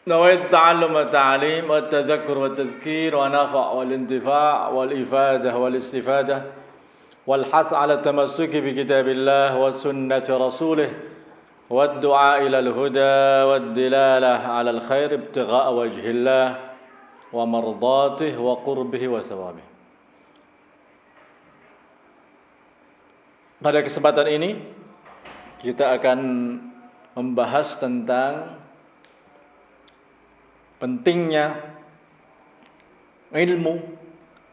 نويت التعلم والتعليم والتذكر والتذكير ونفع والانتفاع والإفادة والاستفادة والحث على التمسك بكتاب الله وسنة رسوله والدعاء إلى الهدى والدلالة على الخير ابتغاء وجه الله ومرضاته وقربه وثوابه. Pada kesempatan ini kita akan membahas tentang pentingnya ilmu,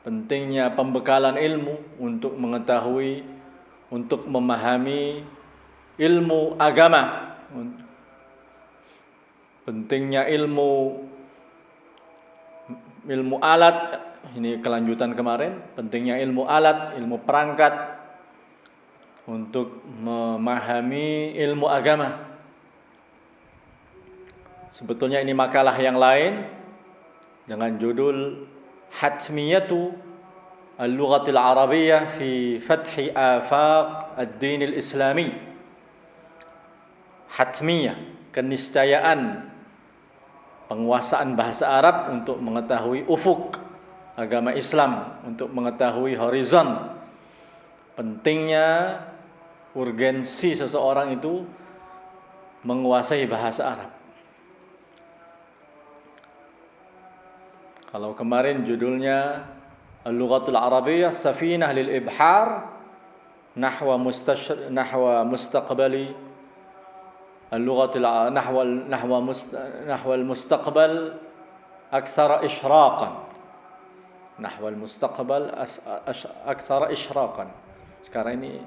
pentingnya pembekalan ilmu untuk mengetahui, untuk memahami ilmu agama, pentingnya ilmu alat, ini kelanjutan kemarin, pentingnya ilmu alat, ilmu perangkat untuk memahami ilmu agama. Sebetulnya ini makalah yang lain dengan judul Hatmiyatu Al-Lughatil Arabiyyah fi Fathi Afaq Ad-Din Al-Islami. Hatmiyah, keniscayaan penguasaan bahasa Arab untuk mengetahui ufuk agama Islam, untuk mengetahui horizon. Pentingnya, urgensi seseorang itu menguasai bahasa Arab. Kalau kemarin judulnya Al-Lughatul Arabiyyah Safinah lil Ibhar nahwa mustaqbali Al-Lughatul nahwa al-mustaqbal akthar ishraqan. Nahwa al-mustaqbal akthar ishraqan. Sekarang ini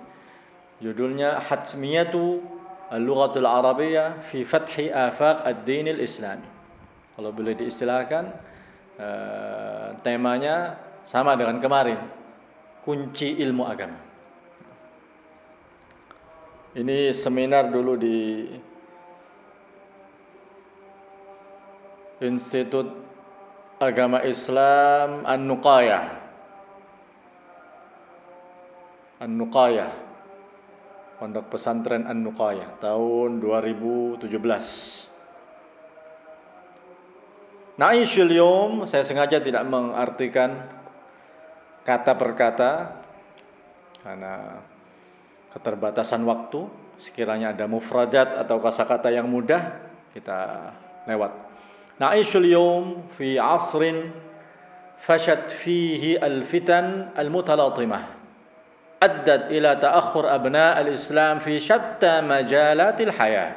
judulnya Hatmiyatu Al-Lughatul Arabiyyah fi Fathi Afaq Ad-Din Al-Islami. Kalau boleh diistilahkan, temanya sama dengan kemarin, kunci ilmu agama. Ini seminar dulu di Institut Agama Islam An-Nuqayah, Pondok Pesantren An-Nuqayah tahun 2017. Na'ishul yawm, saya sengaja tidak mengartikan kata per kata karena keterbatasan waktu. Sekiranya ada mufradat atau kosakata yang mudah, kita lewat. Na'ishul yawm fi asrin fashat fihi al-fitan al-mutalatimah addat ila ta'akhur abna' al-Islam fi syatta majalatil hayah.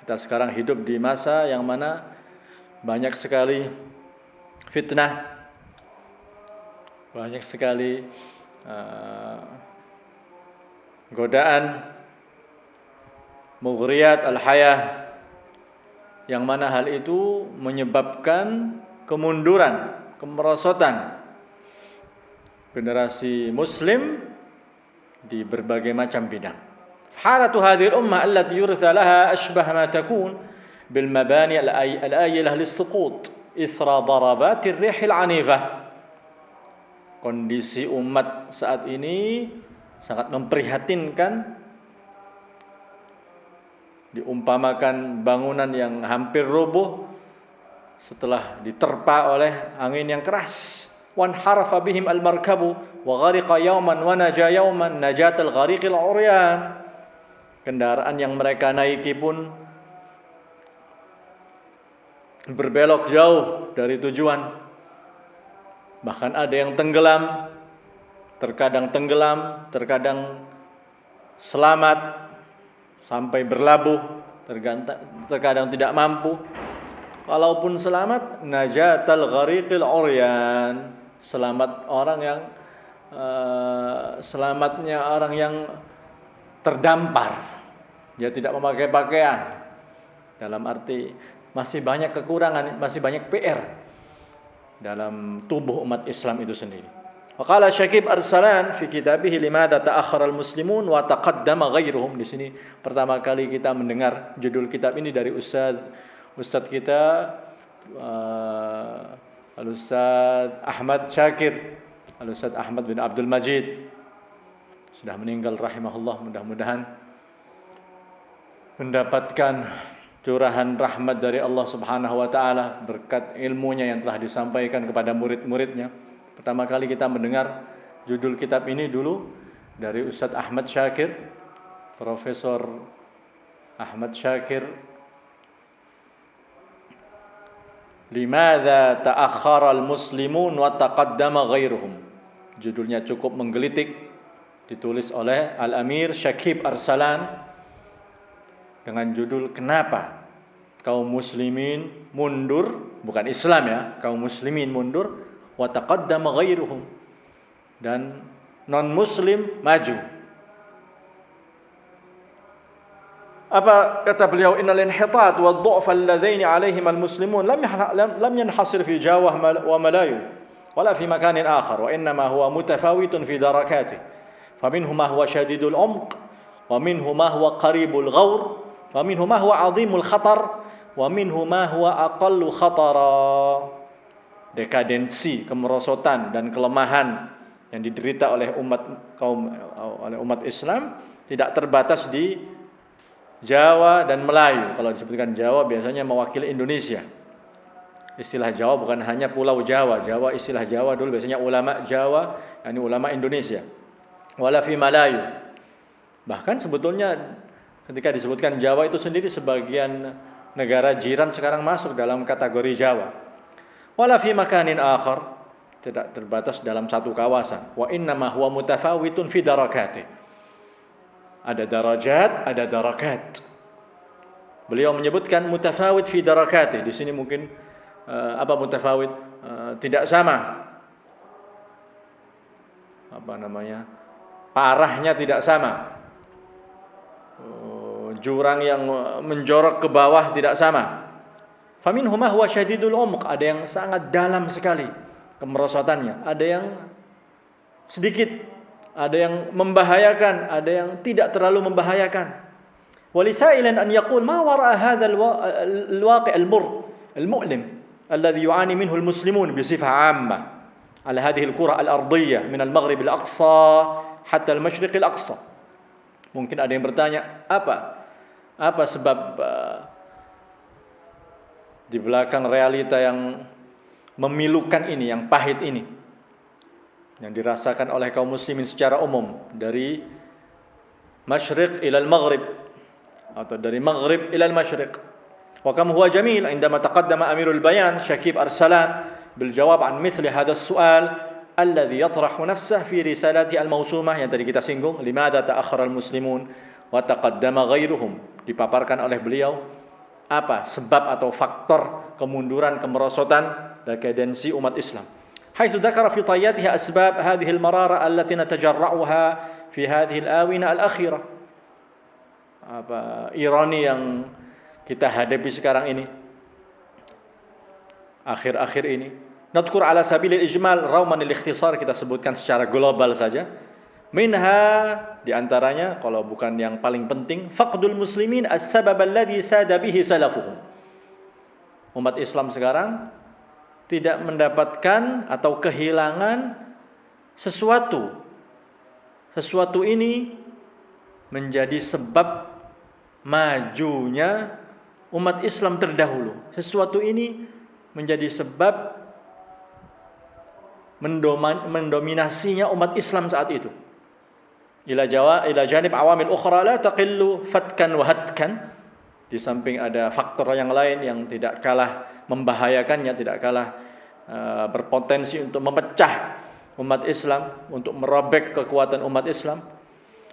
Kita sekarang hidup di masa yang mana banyak sekali fitnah, banyak sekali godaan, mughriyat al-hayah, yang mana hal itu menyebabkan kemunduran, kemerosotan generasi muslim di berbagai macam bidang. Halatu hadhihi al-ummah allati yurtha laha ashbah ma takun bil mabani al-ayilah lis-suqut isra darabatir rihil anifah. Kondisi umat saat ini sangat memprihatinkan. Diumpamakan bangunan yang hampir roboh setelah diterpa oleh angin yang keras. Wan harafa bihim al-markabu wa ghariqa yawman wa naja yawman najatal ghariqil uryan. Kendaraan yang mereka naiki pun berbelok jauh dari tujuan. Bahkan ada yang tenggelam, terkadang selamat sampai berlabuh, terkadang tidak mampu. Kalaupun selamat, najatal ghariqil uryan, selamatnya orang yang terdampar, dia tidak memakai pakaian. Dalam arti masih banyak kekurangan, masih banyak PR dalam tubuh umat Islam itu sendiri. Waqala Syakib Arsalan fi kitabih limadza ta'akhkhara al-muslimun wa taqaddama ghairuhum. Di sini pertama kali kita mendengar judul kitab ini dari Ustaz kita Al-Ustaz Ahmad Syakir, Al-Ustaz Ahmad bin Abdul Majid, sudah meninggal rahimahullah. Mudah-mudahan mendapatkan curahan rahmat dari Allah Subhanahu wa taala berkat ilmunya yang telah disampaikan kepada murid-muridnya. Pertama kali kita mendengar judul kitab ini dulu dari Ustadz Ahmad Syakir, Profesor Ahmad Syakir. Limadza ta'akhkhara al-muslimun wa taqaddama ghairuhum. Judulnya cukup menggelitik, ditulis oleh Al-Amir Syakib Arsalan dengan judul Kenapa kaum muslimin mundur, bukan Islam ya, kaum muslimin mundur, wa taqaddama ghairuhum, dan non muslim maju. Apa kata beliau? Innal inhitat wa ad-du'f alladhaini 'alaihim al-muslimun lam yanhasir fi Jawa wa Malayu wala fi makanin akhar, wa innama huwa mutafawitun fi darakatih. Faminhu ma huwa shadidul 'umq, wa minhu ma huwa qaribul ghawr, wa minhu ma huwa 'azimul khatar, wa minhu ma huwa aqallu khatara. Dekadensi, kemerosotan dan kelemahan yang diderita oleh umat Islam tidak terbatas di Jawa dan Melayu. Kalau disebutkan Jawa biasanya mewakili Indonesia. Istilah Jawa bukan hanya Pulau Jawa. Jawa, istilah Jawa dulu biasanya ulama Jawa, yakni ulama Indonesia. Wala fi Malayu. Bahkan sebetulnya ketika disebutkan Jawa itu sendiri, sebagian negara jiran sekarang masuk dalam kategori Jawa. Wala fi makanin akhar, tidak terbatas dalam satu kawasan. Wa innama huwa mutafawitun fi darakatih. Ada darajat, ada darakat. Beliau menyebutkan mutafawit fi darakatih. Di sini mungkin apa mutafawit? Tidak sama. Parahnya tidak sama. Jurang yang menjorok ke bawah tidak sama. Faminhu ma huwa syadidul umq, ada yang sangat dalam sekali kemerosotannya, ada yang sedikit, ada yang membahayakan, ada yang tidak terlalu membahayakan. Walisailan an yaqul ma wara hadha alwaqi' almur almu'lim alladhi yu'ani minhu almuslimun bisifah 'ammah ala hadhihi alqura al-ardiyyah min al-maghrib al-aqsa hatta al-mashriq al-aqsa. Mungkin ada yang bertanya, apa sebab di belakang realita yang memilukan ini, yang pahit ini, yang dirasakan oleh kaum muslimin secara umum dari masyriq ila al-maghrib atau dari maghrib ila al-masyriq. Wa kam huwa jamil indama taqaddama Amirul Bayan Syakib Arsalan bil jawab an mithli hadha as-su'al alladhi yatrahu nafsahu fi risalati al-mawsumah yang tadi kita singgung, limadza ta'akhkhara al-muslimun wa taqaddama ghairuhum. Dipaparkan oleh beliau apa sebab atau faktor kemunduran, kemerosotan, dekadensi umat Islam. حيث ذكر في طياتها أسباب هذه المرارة التي نتجرعها في هذه الآونة الأخيرة. Apa ironi yang kita hadapi sekarang ini, akhir-akhir ini. Nadkur ala sabil al-ijmal rauman al-ikhtisar, kita sebutkan secara global saja. Minha, diantaranya kalau bukan yang paling penting, faqdul muslimin as-sabab alladhi sada bihi salafuhum. Umat Islam sekarang tidak mendapatkan atau kehilangan sesuatu. Sesuatu ini menjadi sebab majunya umat Islam terdahulu. Sesuatu ini menjadi sebab mendominasinya umat Islam saat itu. Ila janib awamil ukhra la taqillu fatkan wa hatkan. Di samping ada faktor yang lain yang tidak kalah membahayakannya, tidak kalah berpotensi untuk memecah umat Islam, untuk merobek kekuatan umat Islam.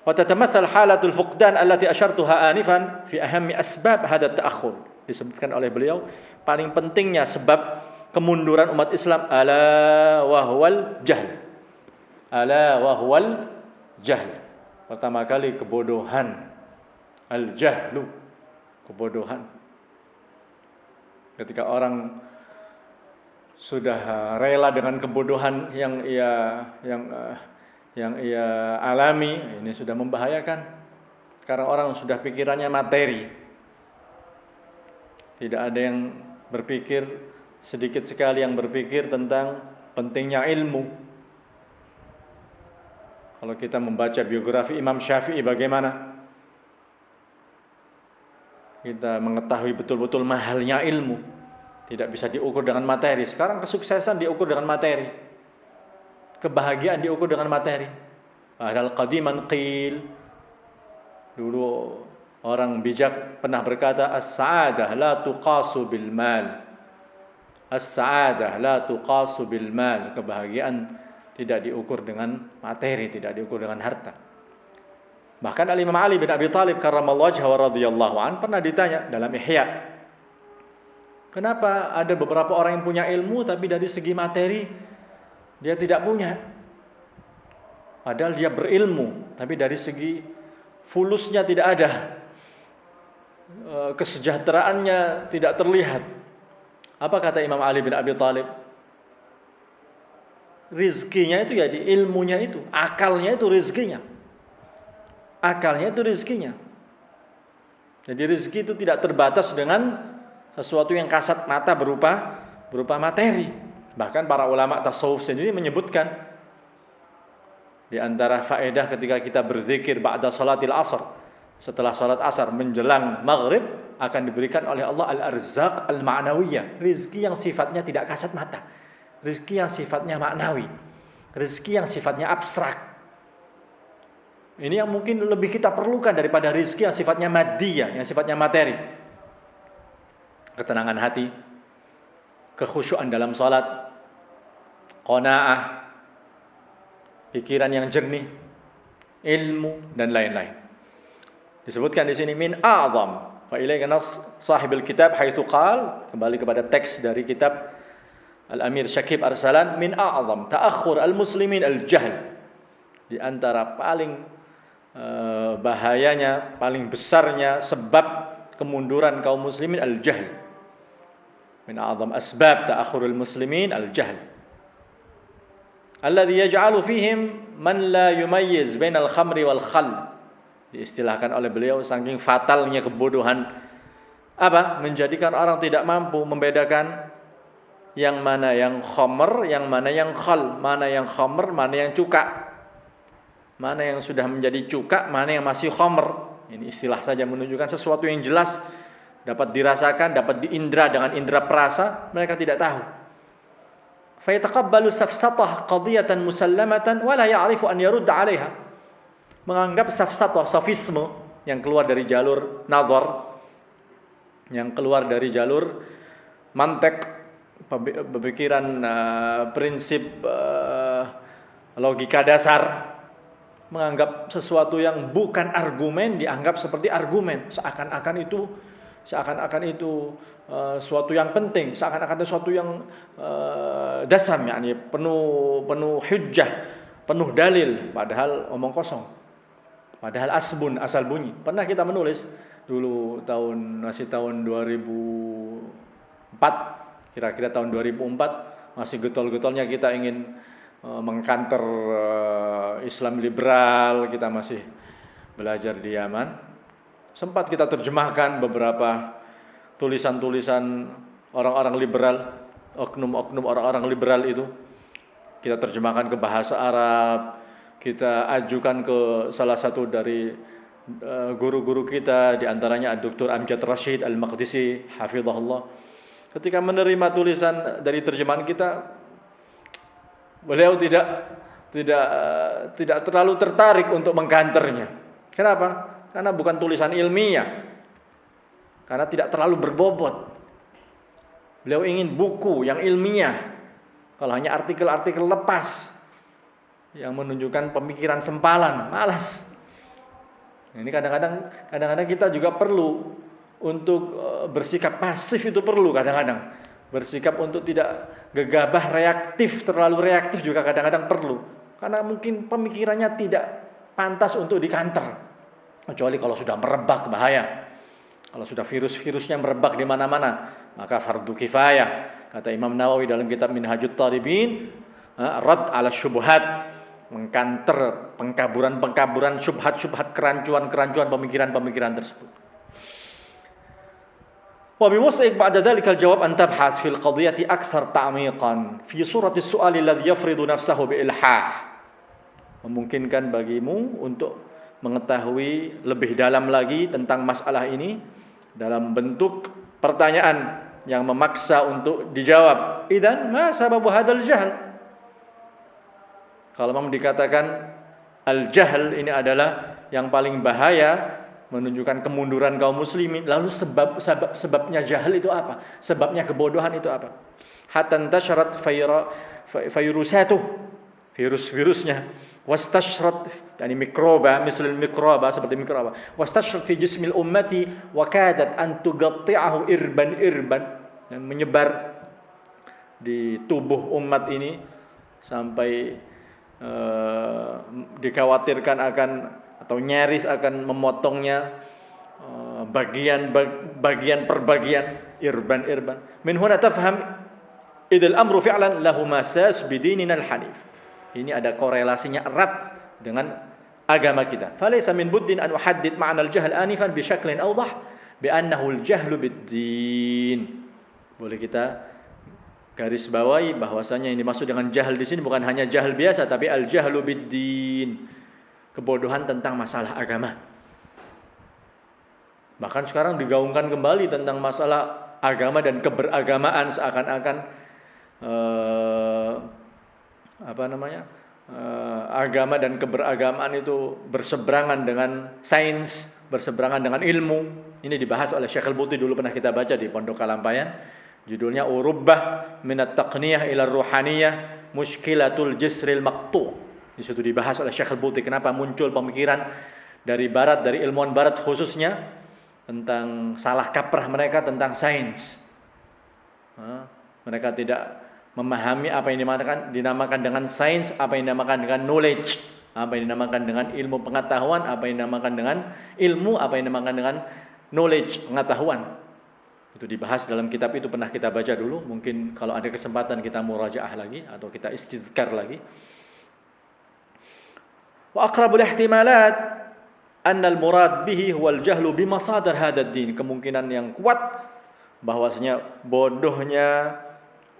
Wa tatamassal halatul fuqdan allati asyartuha anifan fi ahammi asbab hadha ta'akhur. Disebutkan oleh beliau paling pentingnya sebab kemunduran umat Islam, ala wa huwal jahl. Ala wa huwal jahl. Pertama kali kebodohan. Al-jahlu, kebodohan. Ketika orang sudah rela dengan kebodohan yang ia alami, ini sudah membahayakan. Sekarang orang sudah pikirannya materi. Tidak ada yang berpikir, sedikit sekali yang berpikir tentang pentingnya ilmu. Kalau kita membaca biografi Imam Syafi'i bagaimana? kita mengetahui betul-betul mahalnya ilmu. Tidak bisa diukur dengan materi. Sekarang kesuksesan diukur dengan materi. Kebahagiaan diukur dengan materi. Padahal qadiman qil, dulu orang bijak pernah berkata, as-sa'adah la tuqasu bil mal. As-sa'adah la tuqasu bil mal. Kebahagiaan tidak diukur dengan materi, tidak diukur dengan harta. Bahkan Al-Imam Ali bin Abi Thalib karramallahu wajhahu wa radhiyallahu an pernah ditanya dalam Ihya, kenapa ada beberapa orang yang punya ilmu tapi dari segi materi dia tidak punya? Padahal dia berilmu tapi dari segi fulusnya tidak ada, kesejahteraannya tidak terlihat. Apa kata Imam Ali bin Abi Thalib? Rizkinya itu ya di ilmunya itu, akalnya itu rizkinya. Akalnya itu rizkinya. Jadi rizki itu tidak terbatas dengan sesuatu yang kasat mata berupa materi. Bahkan para ulama tasawuf sendiri menyebutkan di antara faedah ketika kita berzikir ba'da salatil asr, setelah salat asar menjelang maghrib, akan diberikan oleh Allah al-arzaq al-ma'nawiyah, rizki yang sifatnya tidak kasat mata, rizki yang sifatnya maknawi, rizki yang sifatnya abstrak. Ini yang mungkin lebih kita perlukan daripada rizki yang sifatnya madiyah, yang sifatnya materi. Ketenangan hati, kekhusyuan dalam salat, qanaah, pikiran yang jernih, ilmu dan lain-lain. Disebutkan di sini min a'zam. Fa ilaika nas sahibul kitab haitsu qal, kembali kepada teks dari kitab Al-Amir Syakib Arsalan, min a'zam ta'akhur al-muslimin al-jahl. Di antara paling bahayanya, paling besarnya sebab kemunduran kaum muslimin al-jahl. Min a'zam asbab ta'akhurul muslimin al-jahl. Alladhi yaj'alu fihim man la yumayyiz bainal khamri wal khal. Diistilahkan oleh beliau saking fatalnya kebodohan apa? Menjadikan orang tidak mampu membedakan yang mana yang khamr, yang mana yang khal, mana yang khamr, mana yang cuka. Mana yang sudah menjadi cuka, mana yang masih khamr. Ini istilah saja menunjukkan sesuatu yang jelas, dapat dirasakan, dapat diindra dengan indra perasa, mereka tidak tahu. Fa yataqabbalu safsatah qadiyatan musallamatan wa la ya'rifu an yarud 'alaiha. Menganggap safsatah, sofisme yang keluar dari jalur nazar, yang keluar dari jalur mantek, pemikiran prinsip logika dasar, menganggap sesuatu yang bukan argumen dianggap seperti argumen, seakan-akan itu suatu yang penting, seakan-akan itu suatu yang dasar, yakni penuh hujjah, penuh dalil, padahal omong kosong, padahal asal bunyi. Pernah kita menulis dulu masih tahun 2004, kira-kira tahun 2004, masih getol-getolnya kita ingin mengkanter Islam liberal, kita masih belajar di Yaman. Sempat kita terjemahkan beberapa tulisan-tulisan orang-orang liberal, oknum-oknum orang-orang liberal itu. Kita terjemahkan ke bahasa Arab, kita ajukan ke salah satu dari guru-guru kita, di antaranya Dr. Amjad Rashid Al-Maqdisi hafizahullah. Ketika menerima tulisan dari terjemahan kita, beliau tidak terlalu tertarik untuk mengkanternya. Kenapa? Karena bukan tulisan ilmiah. Karena tidak terlalu berbobot. Beliau ingin buku yang ilmiah. Kalau hanya artikel-artikel lepas yang menunjukkan pemikiran sempalan, malas. Ini kadang-kadang kita juga perlu untuk bersikap pasif, itu perlu kadang-kadang. Bersikap untuk tidak gegabah, reaktif, terlalu reaktif juga kadang-kadang perlu. Karena mungkin pemikirannya tidak pantas untuk dikanter. Kecuali kalau sudah merebak, bahaya. Kalau sudah virus-virusnya merebak di mana-mana, maka fardu kifayah. Kata Imam Nawawi dalam kitab Minhajut Talibin, rad ala syubhat, mengkanter pengkaburan syubhat-syubhat, kerancuan-kerancuan pemikiran-pemikiran tersebut. وبوسعك بعد ذلك الجواب أن تبحث في القضية أكثر تعميقا في صورة السؤال الذي يفرض نفسه بإلحاح. Memungkinkan bagimu untuk mengetahui lebih dalam lagi tentang masalah ini dalam bentuk pertanyaan yang memaksa untuk dijawab. Idzan ma sababu hadzal jahl? Kalau memang dikatakan al-jahl ini adalah yang paling bahaya, menunjukkan kemunduran kaum muslimin, lalu sebabnya jahil itu apa? Sebabnya kebodohan itu apa? Hatta tasharat virusatuh, virus-virusnya, wastashrat yani mikroba, misal mikroba, seperti mikroba, wastashrat fi jismil ummati wa kadat an tuqatti'ahu irban, dan menyebar di tubuh umat ini sampai dikhawatirkan akan atau nyaris akan memotongnya bagian per bagian, irban. Min huna tafham idil amru fi'lan lahu masas bidinina al-hanif. Ini ada korelasinya erat dengan agama kita. Falaysa min buddin an uhaddid ma'na al-jahl anifan bi syaklin awdah bi annahu al-jahlu bid-din. Boleh kita garis bawahi bahwasanya yang dimaksud dengan jahil di sini bukan hanya jahil biasa, tapi al-jahlu bid-din, kebodohan tentang masalah agama. Bahkan sekarang digaungkan kembali tentang masalah agama dan keberagamaan, seakan-akan agama dan keberagamaan itu berseberangan dengan sains, berseberangan dengan ilmu. Ini dibahas oleh Syekh Al-Buti, dulu pernah kita baca di Pondok Kalampayan. Judulnya Urubbah minat taqniyah ila ruhaniyah mushkilatul jisril maqtu'. Di situ dibahas oleh Syekh Al-Buti kenapa muncul pemikiran dari barat, dari ilmuwan barat khususnya, tentang salah kaprah mereka tentang sains. Mereka tidak memahami apa yang dinamakan dengan sains, apa yang dinamakan dengan knowledge, apa yang dinamakan dengan ilmu pengetahuan, apa yang dinamakan dengan ilmu, apa yang dinamakan dengan knowledge, pengetahuan. Itu dibahas dalam kitab itu, pernah kita baca dulu. Mungkin kalau ada kesempatan kita murajaah lagi atau kita istizkar lagi. Wa aqrabul ihtimalat anna al-murad bihi huwa al-jahlu bi masadar hadzal din. Kemungkinan yang kuat bahwasanya bodohnya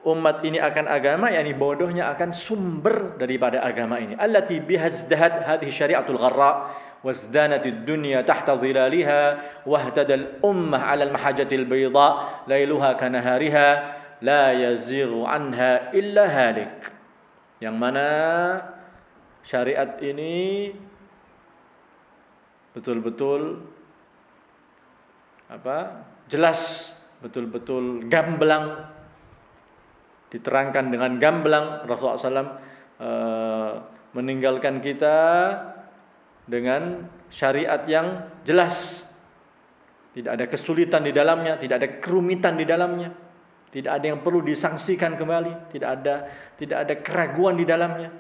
umat ini akan agama, yakni bodohnya akan sumber daripada agama ini. Allati bihazdahat hadhihi syari'atul gharra wazdanatid dunya tahta dhilaliha wahtadal ummah 'ala al-mahajjatil bayda lailuha kanahariha la yazighu anha illa halik. Yang mana syariat ini betul-betul jelas, betul-betul gamblang, diterangkan dengan gamblang. Rasulullah SAW meninggalkan kita dengan syariat yang jelas, tidak ada kesulitan di dalamnya, tidak ada kerumitan di dalamnya, tidak ada yang perlu disangsikan kembali, tidak ada keraguan di dalamnya.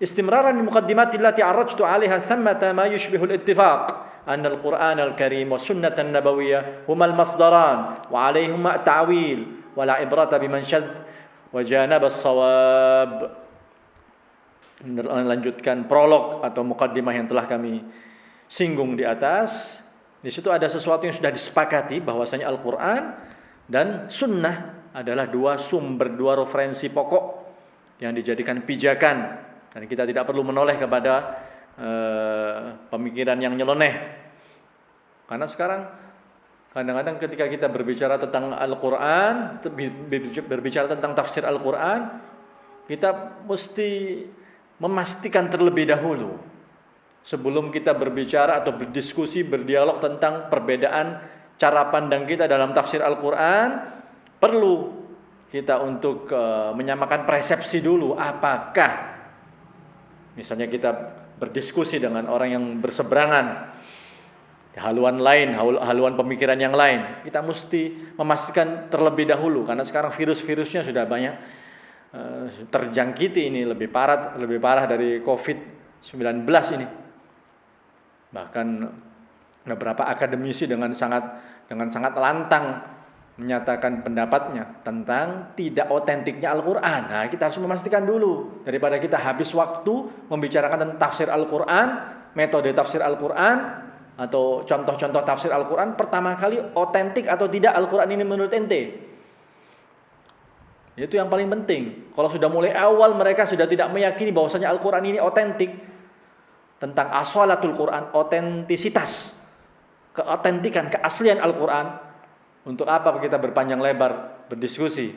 Istimraran li muqaddimati allati arrajtu 'alaiha thammata ma yushbihu al-ittifaq anna al-Qur'an al-Karim wa sunnah an-nabawiyyah huma al-masdaran wa 'alaihima ta'wil wa la ibrata biman shadh wa janaba as-shawab. Melanjutkan prolog atau mukaddimah yang telah kami singgung di atas. Di situ ada sesuatu yang sudah disepakati bahwasanya Al-Qur'an dan sunnah adalah dua sumber, dua referensi pokok yang dijadikan pijakan, dan kita tidak perlu menoleh kepada pemikiran yang nyeleneh. Karena sekarang kadang-kadang ketika kita berbicara tentang Al-Qur'an, berbicara tentang tafsir Al-Qur'an, kita mesti memastikan terlebih dahulu sebelum kita berbicara atau berdiskusi, berdialog tentang perbedaan cara pandang kita dalam tafsir Al-Qur'an, perlu kita untuk menyamakan persepsi dulu. Apakah misalnya kita berdiskusi dengan orang yang berseberangan, haluan lain, haluan pemikiran yang lain, kita mesti memastikan terlebih dahulu, karena sekarang virus-virusnya sudah banyak terjangkiti, ini lebih parah dari COVID-19 ini. Bahkan beberapa akademisi dengan sangat lantang menyatakan pendapatnya tentang tidak otentiknya Al-Qur'an. Nah, kita harus memastikan dulu daripada kita habis waktu membicarakan tentang tafsir Al-Qur'an, metode tafsir Al-Qur'an atau contoh-contoh tafsir Al-Qur'an. Pertama kali, otentik atau tidak Al-Qur'an ini menurut ente. Itu yang paling penting. Kalau sudah mulai awal mereka sudah tidak meyakini bahwasanya Al-Qur'an ini otentik, tentang asalatul Qur'an, otentisitas, keotentikan, keaslian Al-Quran, untuk apa kita berpanjang lebar berdiskusi?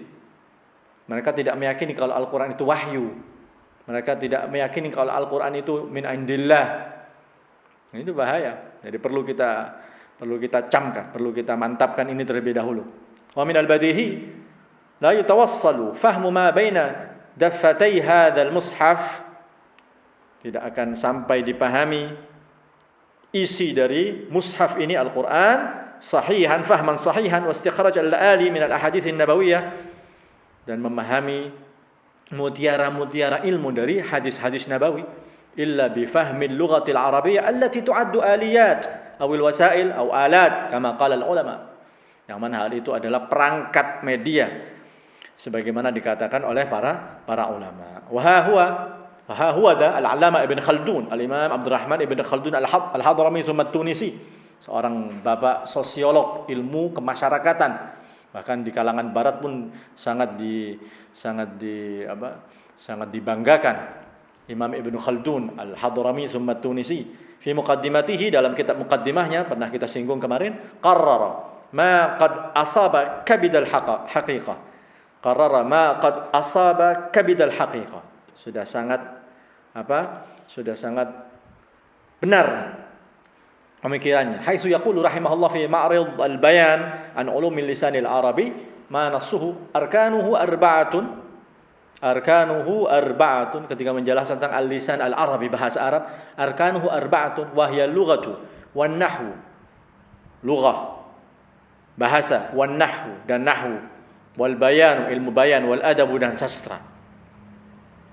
Mereka tidak meyakini kalau Al-Quran itu wahyu. Mereka tidak meyakini kalau Al-Quran itu min indillah. Itu bahaya. Jadi perlu kita camkan, perlu kita mantapkan ini terlebih dahulu. Wa min al-badihi la yatawassalu fahmu ma baina daffatay hadzal mushaf. Tidak akan sampai dipahami isi dari mushaf ini Al-Quran sahihan, fahman sahihan, wa istikhraj al-ali min al-ahadits an-nabawiyah, dan memahami mutiara-mutiara ilmu dari hadis-hadis nabawi, illa bi fahmil lughatil arabiyyah allati tu'addu aliyat aw al-wasail aw alat kama qala al-ulama. Yang mana hal itu adalah perangkat media sebagaimana dikatakan oleh para ulama. Wa huwa al-'allama Ibn Khaldun, al-Imam Abdurrahman Ibn Khaldun al-Hadrami thumma at-Tunisi, seorang bapak sosiolog ilmu kemasyarakatan. Bahkan di kalangan barat pun sangat dibanggakan. Imam Ibn Khaldun Al-Hadrami thumma Tunisi fi muqaddimatihi, dalam kitab muqaddimahnya pernah kita singgung kemarin, qarrara ma qad asaba kabidal haqiqah. Qarrara ma qad asaba kabidal haqiqah. Sudah sangat benar pemikirannya. Haitsu yaqulu rahimahullah fi ma'rid al-bayan an ulumil lisan al-arabi ma nassuhu arkanuhu arba'atun, ketika menjelaskan tentang al-lisan al-arabi, bahasa Arab, arkanuhu arba'atun wa hiya lughatu wan nahwu, lughah bahasa, wan nahwu dan nahwu, wal bayan ilmu bayan, wal adabu dan sastra.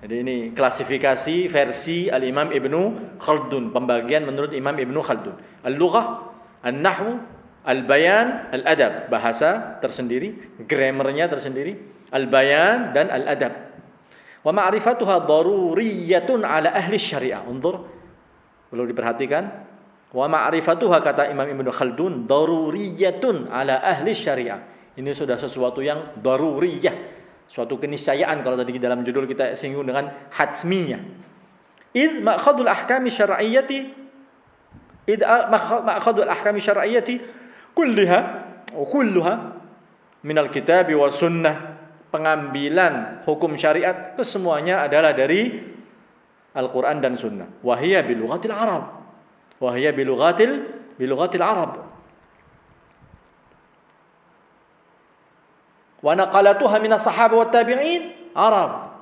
Jadi ini klasifikasi versi al-Imam Ibnu Khaldun, pembagian menurut Imam Ibnu Khaldun. Al-lughah, an-nahwu, al-bayan, al-adab, bahasa tersendiri, grammarnya tersendiri, al-bayan dan al-adab. Wa ma'rifatuha daruriyatun ala ahli syariah. Unzur, perlu diperhatikan. Wa ma'rifatuha, kata Imam Ibnu Khaldun, daruriyatun ala ahli syariah. Ini sudah sesuatu yang daruriyah, suatu keniscayaan. Kalau tadi dalam judul kita singgung dengan hatmiyah. Idz ma'khadul ahkami syar'iyyati kulluha min al-kitab wa sunnah. Pengambilan hukum syariat kesemuanya adalah dari Al-Quran dan Sunnah. Wa hiya bi lughatil Arab. Wa hiya bi lughatil Arab. Wa naqalatuha minas sahabah wat tabi'in Arab.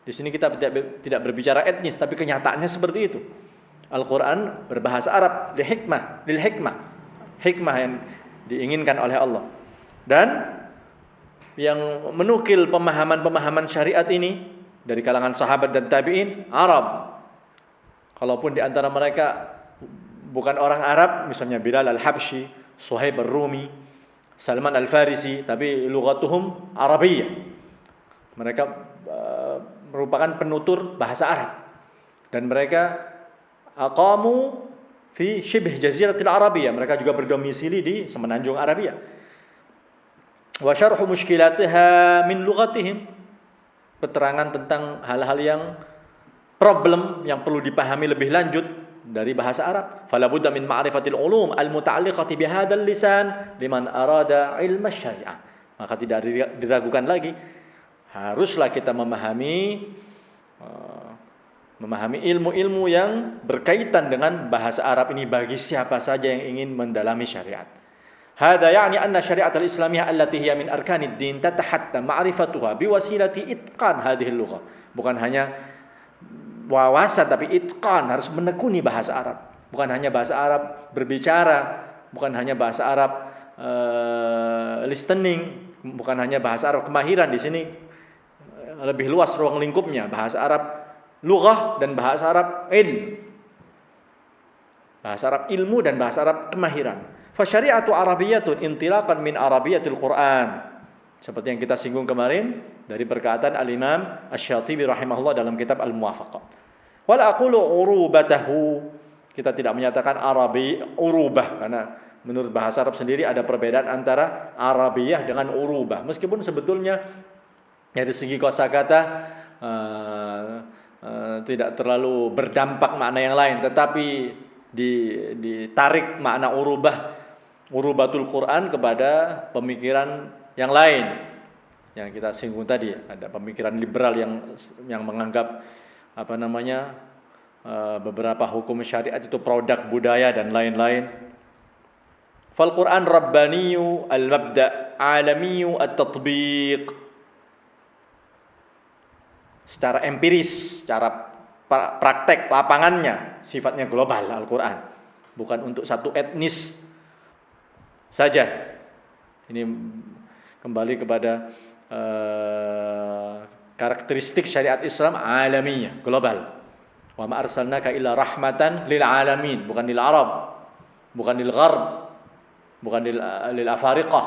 Di sini kita tidak berbicara etnis, tapi kenyataannya seperti itu. Al-Quran berbahasa Arab, lil hikmah, hikmah yang diinginkan oleh Allah. Dan yang menukil pemahaman syariat ini dari kalangan sahabat dan tabi'in Arab. Kalaupun di antara mereka bukan orang Arab, misalnya Bilal al-Habsyi, Suhaib ar-Rumi, Salman al-Farisi, tapi lughatuhum Arabiyyah. Mereka merupakan penutur bahasa Arab, dan mereka aqamu fi shibh jaziratil Arabiyyah. Mereka juga berdomisili di semenanjung Arabia. Wa syarhu mushkilatiha min lughatihim, keterangan tentang hal-hal yang problem yang perlu dipahami lebih lanjut dari bahasa Arab. Fala budda min ma'rifatil ulum al-muta'alliqati bihadzal lisan liman arada ilma syariah. Maka tidak diragukan lagi, haruslah kita memahami ilmu-ilmu yang berkaitan dengan bahasa Arab ini bagi siapa saja yang ingin mendalami syariat. Hada ya'ni anna syariat al-islamiyah allati hiya min arkanid din tatahatta ma'rifatuha biwasilati itqan hadhihi al-lughah. Bukan hanya wawasan, tapi itqan, harus menekuni bahasa Arab. Bukan hanya bahasa Arab berbicara, bukan hanya bahasa Arab listening, bukan hanya bahasa Arab kemahiran. Di sini lebih luas ruang lingkupnya, bahasa Arab lughah dan bahasa Arab ilm. Bahasa Arab ilmu dan bahasa Arab kemahiran. Fa syari'atu arabiyyatun intilaqan min arabiyyatil Qur'an. Seperti yang kita singgung kemarin dari perkataan al-Imam Asy-Syatibi rahimahullah dalam kitab Al-Muwafaqah. Wal aqulu urubatahu. Kita tidak menyatakan Arabi urubah, karena menurut bahasa Arab sendiri ada perbedaan antara Arabiyah dengan urubah. Meskipun sebetulnya dari segi kosakata tidak terlalu berdampak makna yang lain, tetapi ditarik makna urubatul Quran kepada pemikiran yang lain. Yang kita singgung tadi, ada pemikiran liberal yang menganggap beberapa hukum syariat itu produk budaya dan lain-lain. Fal Quran rabbaniyu al-mabda', alamiyu at-tatbiq. Secara empiris, secara praktek lapangannya sifatnya global Al-Quran, bukan untuk satu etnis saja. Ini kembali kepada karakteristik syariat Islam alamiyah, global. Wa ma arsalnaka illa rahmatan lil alamin, bukan lil Arab, bukan lil Gharb, bukan lil Afariqah,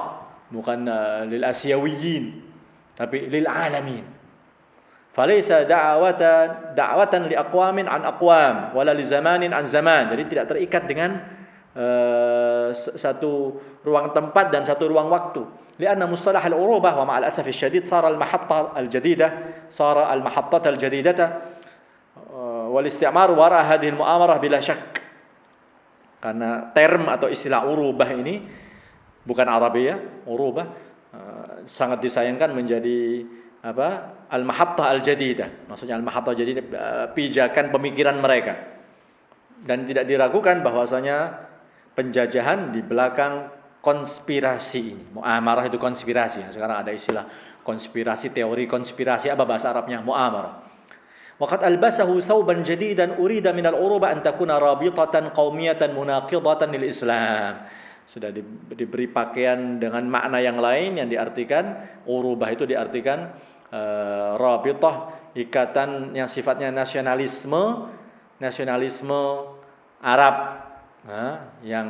bukan lil Asyawiyin, tapi lil alamin. Falaysa da'watan li aqwamin an aqwam wala li zamanin an zaman. Jadi tidak terikat dengan satu ruang tempat dan satu ruang waktu. Lianna mustalah al-urubah wa ma'al asaf syadid sara al-mahatta al-jadidah, sara al-mahattat al-jadidata wal istimar wara hadhihi al-mu'amarah bila syak. Karena term atau istilah urubah ini bukan Arabiyah, urubah sangat disayangkan menjadi al-mahattah al-jadidah. Maksudnya al-mahattah al-jadidah, pijakan pemikiran mereka. Dan tidak diragukan bahwasanya penjajahan di belakang konspirasi ini. Mu'amarah itu konspirasi. Sekarang ada istilah konspirasi, teori konspirasi, apa bahasa Arabnya? Mu'amarah. Waqad albasahu thawban jadidan urida minal uruba an takuna rabitatan qaumiyatan munaqidatan lil Islam. Sudah diberi pakaian dengan makna yang lain yang diartikan urubah itu diartikan rabitah, ikatan yang sifatnya nasionalisme Arab, yang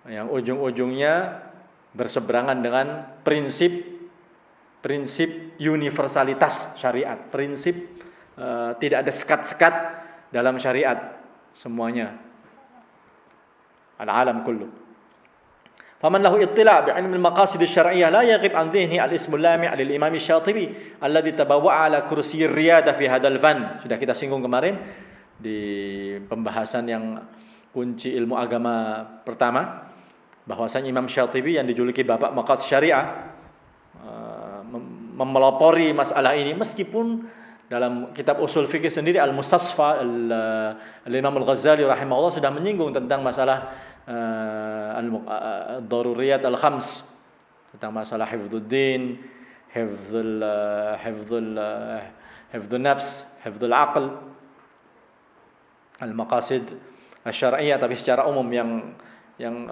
ujung-ujungnya berseberangan dengan prinsip universalitas syariat, prinsip tidak ada sekat-sekat dalam syariat, semuanya al-alam kullu. Faman lahu ittila' bi 'ilmi al-maqasid asy-syar'iyyah la yaghib an dhihni al-ism al-lami' lil-imam asy-Syatibi alladhi tabawwa'a 'ala kursi ar-riyadah fi hadzal fan. Sudah kita singgung kemarin di pembahasan yang kunci ilmu agama pertama, bahwasanya Imam Syatibi yang dijuluki bapak maqasid syariah memelopori masalah ini, meskipun dalam kitab usul fikih sendiri Al-Mustasfa Al-Imam Al-Ghazali rahimahullah sudah menyinggung tentang masalah Ad-Daruriyat Al-Khams, tentang masalah hifdzuddin, hifdzun nafs, hifdzul aql, al-maqasid asy-syar'iyyah. Tapi secara umum yang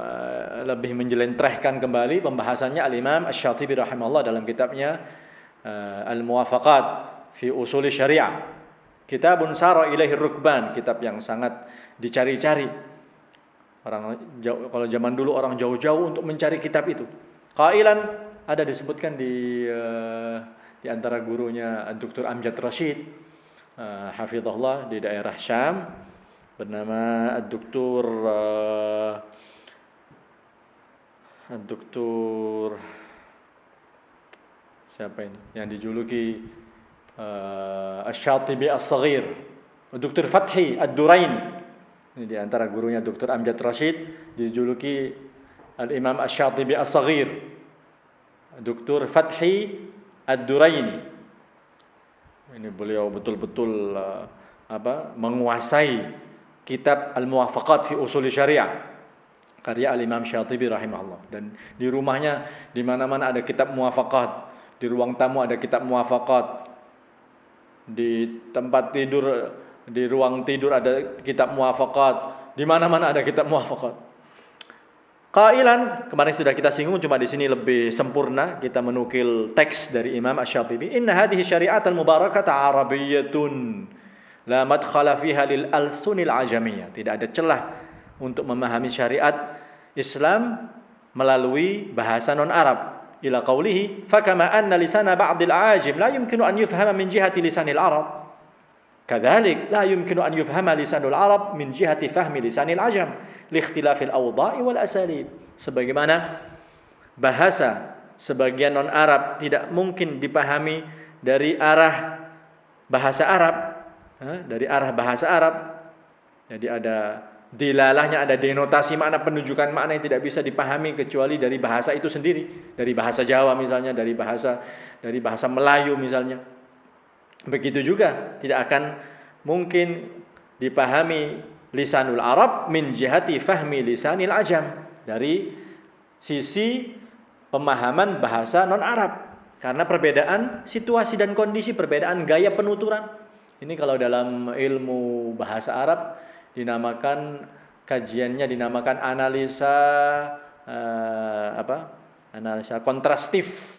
lebih menjelentrehkan kembali pembahasannya Al-Imam Asy-Syatibi rahimahullah dalam kitabnya Al-Muwafaqat fi usul syariah, kitabun sara ilaihi rukban, kitab yang sangat dicari-cari orang kalau zaman dulu orang jauh-jauh untuk mencari kitab itu. Qailan, ada disebutkan di antara gurunya Dr. Amjad Rashid hafizahullah di daerah Syam, bernama Dr. siapa ini yang dijuluki Asy-Syatibi As-Saghir, Dr. Fathi Ad-Duraini. Ini di antara gurunya Dr. Amjad Rashid, dijuluki Al-Imam Asy-Syatibi As-Saghir, Dr. Fathi Ad-Duraini. Ini beliau betul-betul menguasai kitab Al-Muwafaqat fi Ushul Syariah, karya Al-Imam Syatibi rahimahullah. Dan di rumahnya di mana-mana ada kitab muwafaqat, di ruang tamu ada kitab muwafaqat, di tempat tidur, di ruang tidur ada kitab muwafaqat, di mana-mana ada kitab muwafaqat. Qailan, kemarin sudah kita singgung, cuma di sini lebih sempurna kita menukil teks dari Imam Asy-Syatibi. Inna hadhihi syari'atal mubarakata arabiyyatun la madkhala fiha lil alsunil ajamiyah. Tidak ada celah untuk memahami syariat Islam melalui bahasa non-Arab. Ila qawlihi fakama anna lisana ba'dil aajim la yumkinu an yufhama min jihati lisanil Arab, kadzalik la yumkinu an yufhama lisanul Arab min jihati fahmi lisanil ajam li ikhtilafil awda'i wal asalib. Sebagaimana bahasa sebagian non-Arab tidak mungkin dipahami dari arah bahasa Arab, Jadi ada dilalahnya, ada denotasi makna, penunjukan makna yang tidak bisa dipahami kecuali dari bahasa itu sendiri, dari bahasa Jawa misalnya, dari bahasa Melayu misalnya. Begitu juga tidak akan mungkin dipahami lisanul Arab min jihati fahmi lisanil ajam, dari sisi pemahaman bahasa non Arab, karena perbedaan situasi dan kondisi, perbedaan gaya penuturan. Ini kalau dalam ilmu bahasa Arab kajiannya dinamakan analisa analisa kontrastif.